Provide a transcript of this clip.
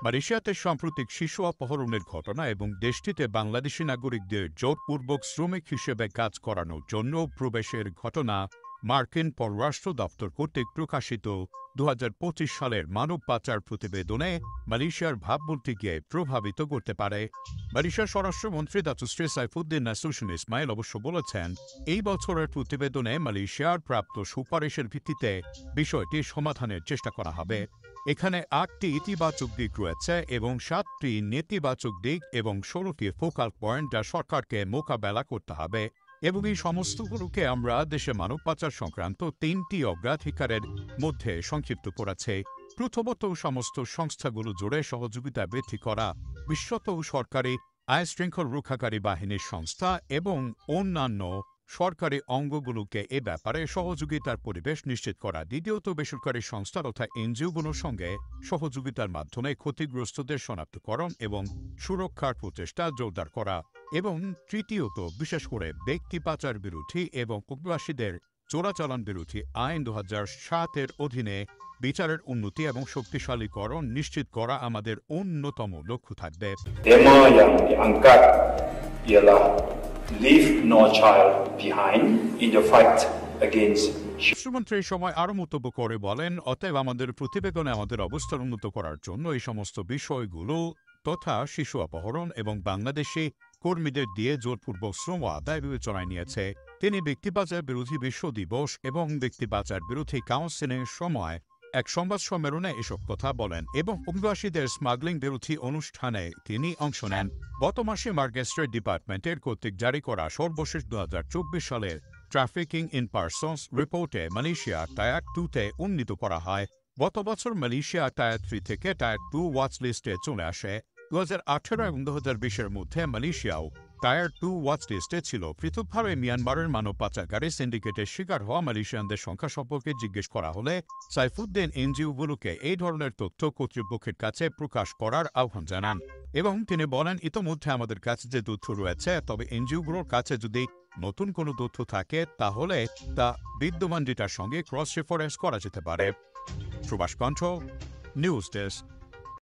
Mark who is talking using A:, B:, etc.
A: মালয়েশিয়াতে সাম্প্রতিক শিশু অপহরণের ঘটনা এবং দেশটিতে বাংলাদেশি নাগরিকদের জোরপূর্বক শ্রমিক হিসেবে কাজ করানোর জন্য প্রবেশের ঘটনা মার্কিন পররাষ্ট্র দপ্তর কর্তৃক প্রকাশিত ২০২৫ সালের মানব পাচার প্রতিবেদনে মালয়েশিয়ার ভাবমূর্তিকে প্রভাবিত করতে পারে। মালয়েশিয়ার স্বরাষ্ট্রমন্ত্রী দাতুশ্রী সাইফুদ্দিন নাসুশন ইসমাইল অবশ্য বলেছেন, এই বছরের প্রতিবেদনে মালয়েশিয়ার প্রাপ্ত সুপারিশের ভিত্তিতে বিষয়টি সমাধানের চেষ্টা করা হবে। এখানে ৮টি ইতিবাচক দিক রয়েছে এবং ৭টি নেতিবাচক দিক এবং ১৬টি ফোকাল পয়েন্ট যা সরকারকে মোকাবেলা করতে হবে, এবং এই সমস্তগুলোকে আমরা দেশে মানব পাচার সংক্রান্ত ৩টি অগ্রাধিকারের মধ্যে সংক্ষিপ্ত করেছে। প্রথমত, সমস্ত সংস্থাগুলো জুড়ে সহযোগিতা বৃদ্ধি করা, বিশেষত সরকারি আইন শৃঙ্খলা রক্ষাকারী বাহিনীর সংস্থা এবং অন্যান্য সরকারি অঙ্গগুলোকে এ ব্যাপারে সহযোগিতার পরিবেশ নিশ্চিত করা। দ্বিতীয়ত, বেসরকারি সংস্থা তথা এনজিওগুলোর সঙ্গে সহযোগিতার মাধ্যমে ক্ষতিগ্রস্তদের শনাক্তকরণ এবং সুরক্ষার প্রচেষ্টা জোরদার করা। এবং তৃতীয়ত, বিশেষ করে ব্যক্তি পাচার বিরোধী এবং অভিবাসীদের চোরাচালান বিরোধী আইন ২০০৭-এর অধীনে বিচারের উন্নতি এবং শক্তিশালীকরণ নিশ্চিত করা আমাদের অন্যতম লক্ষ্য থাকবে।
B: Tema yang diangkat ialah leave no child behind in the fight against.
A: শিশুমন্ত্রী এই সময় আরও মন্তব্য করে বলেন, অতএব আমাদের প্রতিবেদনে আমাদের অবস্থান উন্নত করার জন্য এই সমস্ত বিষয়গুলো তথা শিশু অপহরণ এবং বাংলাদেশি কর্মীদের দিয়ে জোরপূর্বক শ্রম আদায় বিবেচনায় নিয়েছে। তিনি ব্যক্তি পাচার বিরোধী বিশ্ব দিবস এবং ব্যক্তি পাচার বিরোধী কাউন্সিলের সময় এক সংবাদ সম্মেলনে এসব কথা বলেন এবং অভিবাসীদের স্মাগলিং বিরোধী অনুষ্ঠানে তিনি অংশ নেন। গত মাসে মার্কেস্ট্রেট ডিপার্টমেন্টের কর্তৃক জারি করা সর্বশেষ ২০২৪ সালের ট্রাফিকিং ইন পারসনস রিপোর্টে মালয়েশিয়া টায়ার 2-তে উন্নীত করা হয়। গত বছর মালয়েশিয়া টায়ার 3 থেকে টায়ার 2 ওয়াচ লিস্টে চলে আসে। ২০১৮ এবং ২০২০-এর মধ্যে মালয়েশিয়াও টায়ার 2 ওয়াচ লিস্টে ছিল। পৃথকভাবে মিয়ানমারের মানব পাচারকারী সিন্ডিকেটের শিকার হওয়া মালয়েশিয়ানদের সংখ্যা সম্পর্কে জিজ্ঞেস করা হলে সাইফুদ্দিন এনজিওগুলোকে এই ধরনের তথ্য কর্তৃপক্ষের কাছে প্রকাশ করার আহ্বান জানান এবং তিনি বলেন, ইতোমধ্যে আমাদের কাছে যে তথ্য রয়েছে, তবে এনজিওগুলোর কাছে যদি নতুন কোনো তথ্য থাকে তাহলে তা বিদ্যমান ডেটার সঙ্গে ক্রস রেফারেন্স করা যেতে পারে। প্রবাস কণ্ঠ, নিউজ ডেস্ক।